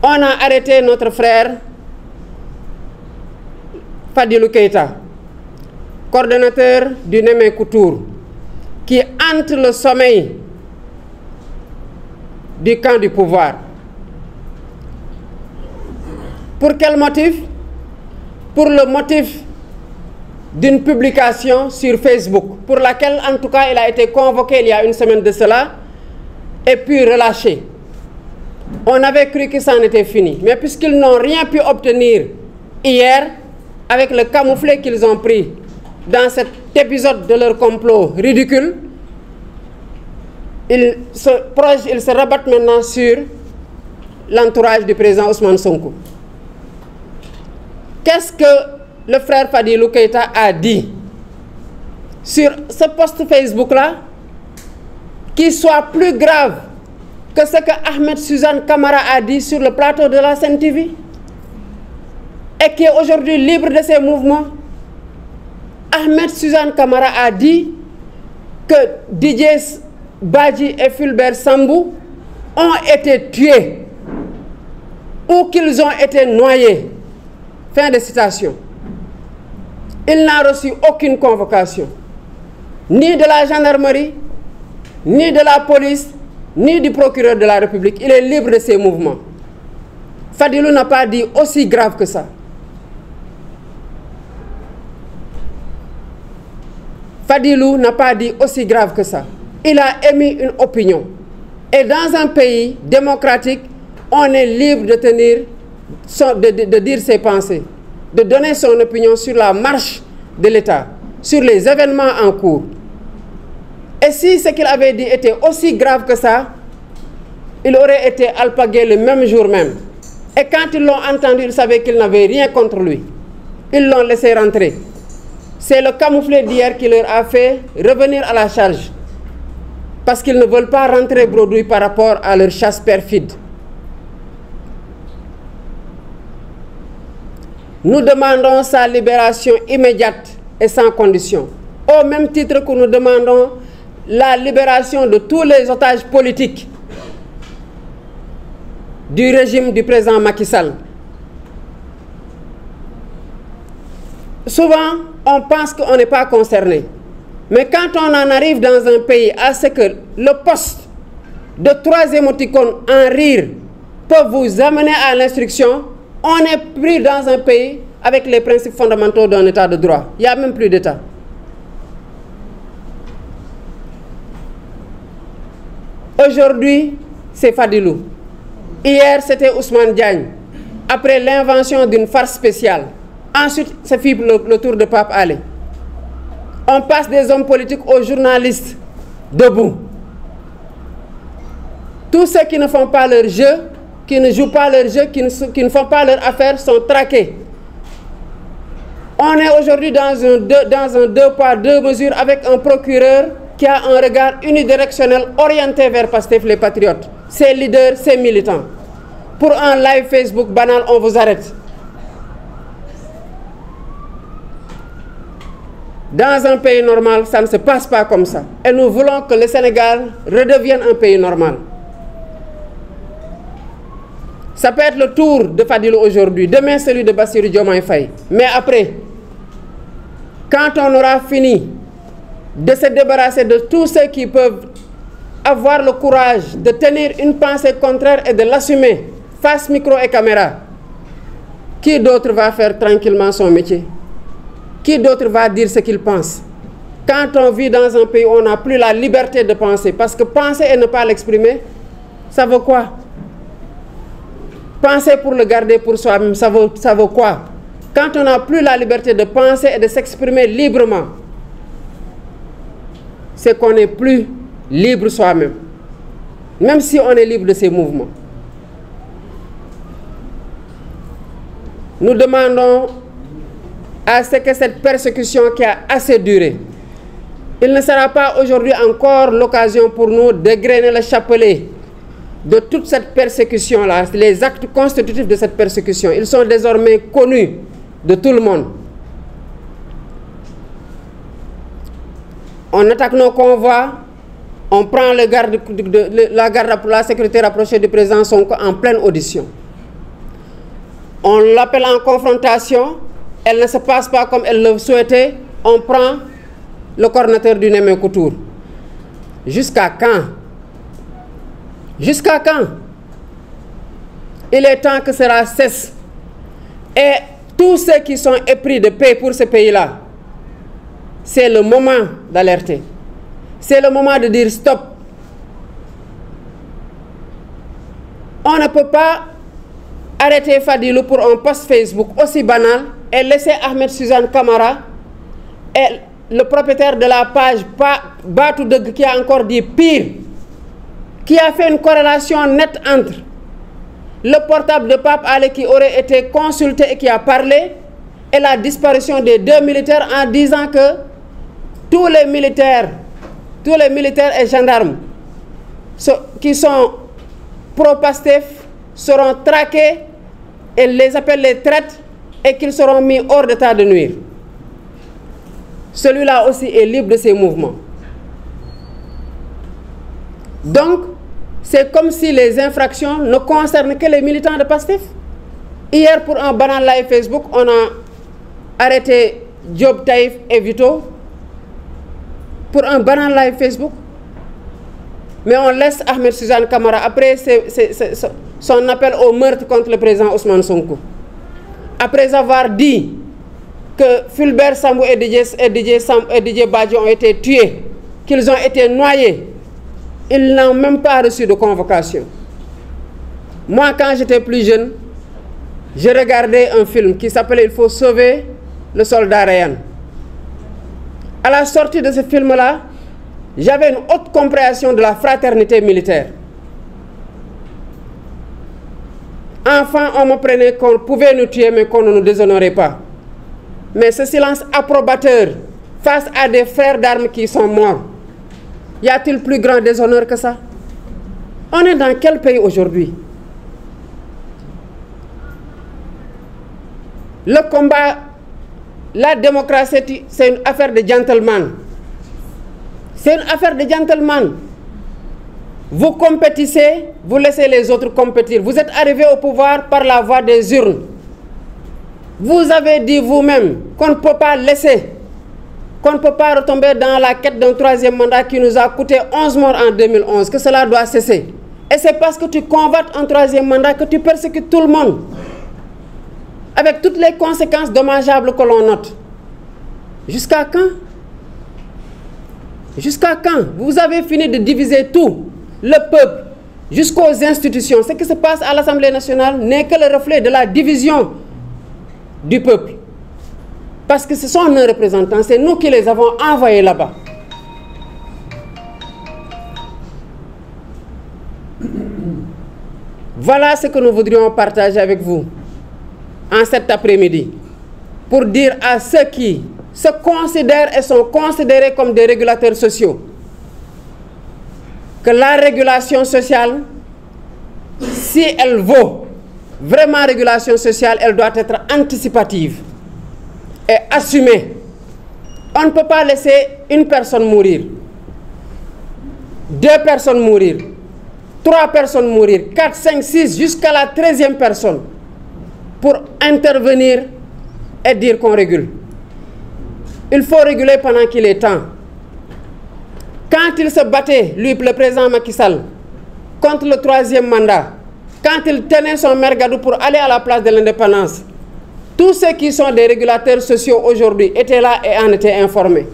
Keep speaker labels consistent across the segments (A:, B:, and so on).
A: on a arrêté notre frère Fadilou Keïta, coordonnateur du Némékou Tour, qui hante le sommeil du camp du pouvoir. Pour quel motif? Pour le motif d'une publication sur Facebook, pour laquelle en tout cas il a été convoqué il y a une semaine de cela, et puis relâché. On avait cru que ça en était fini, mais puisqu'ils n'ont rien pu obtenir hier, avec le camouflet qu'ils ont pris dans cet épisode de leur complot ridicule, ils se rabattent maintenant sur l'entourage du président Ousmane Sonko. Qu'est-ce que le frère Fadilou Keïta a dit sur ce post Facebook-là qui soit plus grave que ce que Ahmed Suzanne Camara a dit sur le plateau de la Sen TV et qui est aujourd'hui libre de ses mouvements? Ahmed Suzanne Camara a dit que Didier Badji et Fulbert Sambou ont été tués ou qu'ils ont été noyés. Fin de citation. Il n'a reçu aucune convocation, ni de la gendarmerie, ni de la police, ni du procureur de la République. Il est libre de ses mouvements. Fadilou n'a pas dit aussi grave que ça. Fadilou n'a pas dit aussi grave que ça. Il a émis une opinion. Et dans un pays démocratique, on est libre de tenir, de dire ses pensées, de donner son opinion sur la marche de l'État, sur les événements en cours. Et si ce qu'il avait dit était aussi grave que ça, il aurait été alpagué le même jour même. Et quand ils l'ont entendu, ils savaient qu'ils n'avaient rien contre lui. Ils l'ont laissé rentrer. C'est le camouflet d'hier qui leur a fait revenir à la charge. Parce qu'ils ne veulent pas rentrer bredouille par rapport à leur chasse perfide. Nous demandons sa libération immédiate et sans condition. Au même titre que nous demandons la libération de tous les otages politiques du régime du président Macky Sall. Souvent, on pense qu'on n'est pas concerné. Mais quand on en arrive dans un pays à ce que le poste de 3 émoticônes en rire peut vous amener à l'instruction, on est pris dans un pays avec les principes fondamentaux d'un état de droit. Il n'y a même plus d'état. Aujourd'hui, c'est Fadilou. Hier, c'était Ousmane Diagne. Après l'invention d'une farce spéciale. Ensuite, c'est le tour de Pape Alé. On passe des hommes politiques aux journalistes debout. Tous ceux qui ne font pas leur jeu, qui ne jouent pas leur jeu, qui ne font pas leur affaire, sont traqués. On est aujourd'hui dans un 2 poids 2 mesures avec un procureur qui a un regard unidirectionnel orienté vers Pastef les patriotes, ses leaders, ses militants. Pour un live Facebook banal, on vous arrête. Dans un pays normal, ça ne se passe pas comme ça. Et nous voulons que le Sénégal redevienne un pays normal. Ça peut être le tour de Fadilou aujourd'hui, demain celui de Bassirou Diomaye Faye. Mais après, quand on aura fini de se débarrasser de tous ceux qui peuvent avoir le courage de tenir une pensée contraire et de l'assumer face micro et caméra, qui d'autre va faire tranquillement son métier? Qui d'autre va dire ce qu'il pense? Quand on vit dans un pays où on n'a plus la liberté de penser, parce que penser et ne pas l'exprimer, ça vaut quoi? Penser pour le garder pour soi-même, ça vaut quoi? Quand on n'a plus la liberté de penser et de s'exprimer librement, c'est qu'on n'est plus libre soi-même, même si on est libre de ses mouvements. Nous demandons à ce que cette persécution qui a assez duré, il ne sera pas aujourd'hui encore l'occasion pour nous d'égrener le chapelet de toute cette persécution-là, les actes constitutifs de cette persécution. Ils sont désormais connus de tout le monde. On attaque nos convois, on prend la garde pour la sécurité rapprochée du président Sonko en pleine audition. On l'appelle en confrontation, elle ne se passe pas comme elle le souhaitait, on prend le coordinateur du Nemmeeku Tour. Jusqu'à quand? Jusqu'à quand? Il est temps que cela cesse. Et tous ceux qui sont épris de paix pour ce pays-là, c'est le moment d'alerter. C'est le moment de dire stop. On ne peut pas arrêter Fadilou pour un post Facebook aussi banal et laisser Ahmed Suzanne Camara et le propriétaire de la page Batou Deug qui a encore dit pire, qui a fait une corrélation nette entre le portable de Pape Alé qui aurait été consulté et qui a parlé et la disparition des 2 militaires en disant que tous les militaires et gendarmes qui sont pro-Pastef seront traqués et les appelle les traites et qu'ils seront mis hors d'état de nuire. Celui-là aussi est libre de ses mouvements. Donc, c'est comme si les infractions ne concernent que les militants de Pastef. Hier, pour un banal live Facebook, on a arrêté Diop, Taïf et Vito pour un banal live Facebook. Mais on laisse Ahmed Suzanne Camara après son appel au meurtre contre le président Ousmane Sonko. Après avoir dit que Fulbert Sambou et Didier Badji ont été tués, qu'ils ont été noyés, ils n'ont même pas reçu de convocation. Moi, quand j'étais plus jeune, je regardais un film qui s'appelait « Il faut sauver le soldat Ryan ». À la sortie de ce film-là, j'avais une haute compréhension de la fraternité militaire. Enfant, on me prenait qu'on pouvait nous tuer, mais qu'on ne nous déshonorait pas. Mais ce silence approbateur face à des frères d'armes qui sont morts, y a-t-il plus grand déshonneur que ça? On est dans quel pays aujourd'hui? Le combat, la démocratie, c'est une affaire de gentleman. C'est une affaire de gentleman. Vous compétissez, vous laissez les autres compétir. Vous êtes arrivé au pouvoir par la voie des urnes. Vous avez dit vous-même qu'on ne peut pas laisser, qu'on ne peut pas retomber dans la quête d'un troisième mandat qui nous a coûté 11 morts en 2011, que cela doit cesser. Et c'est parce que tu convoites un troisième mandat que tu persécutes tout le monde, avec toutes les conséquences dommageables que l'on note. Jusqu'à quand? Jusqu'à quand? Vous avez fini de diviser tout, le peuple, jusqu'aux institutions. Ce qui se passe à l'Assemblée nationale n'est que le reflet de la division du peuple. Parce que ce sont nos représentants, c'est nous qui les avons envoyés là-bas. Voilà ce que nous voudrions partager avec vous en cet après-midi, pour dire à ceux qui se considèrent et sont considérés comme des régulateurs sociaux que la régulation sociale, si elle vaut vraiment régulation sociale, elle doit être anticipative et assumée. On ne peut pas laisser une personne mourir, 2 personnes mourir, 3 personnes mourir, 4, 5, 6, jusqu'à la 13e personne pour intervenir et dire qu'on régule. Il faut réguler pendant qu'il est temps. Quand il se battait, lui, le président Macky Sall, contre le 3e mandat, quand il tenait son mergadou pour aller à la place de l'indépendance, tous ceux qui sont des régulateurs sociaux aujourd'hui étaient là et en étaient informés.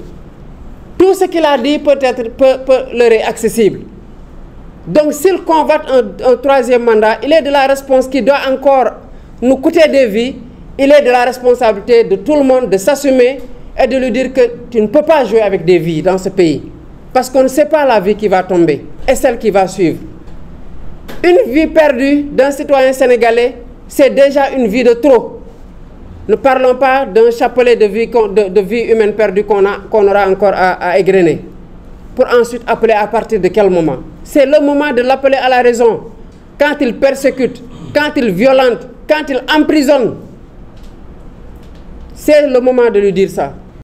A: Tout ce qu'il a dit peut leur être accessible. Donc s'il convoite un 3e mandat, il est de la réponse qui doit encore nous coûter des vies. Il est de la responsabilité de tout le monde de s'assumer et de lui dire que tu ne peux pas jouer avec des vies dans ce pays. Parce qu'on ne sait pas la vie qui va tomber et celle qui va suivre. Une vie perdue d'un citoyen sénégalais, c'est déjà une vie de trop. Ne parlons pas d'un chapelet de vie humaine perdue qu'on aura encore à égrener. Pour ensuite appeler à partir de quel moment? C'est le moment de l'appeler à la raison. Quand il persécute, quand il violente, quand il emprisonne, c'est le moment de lui dire ça.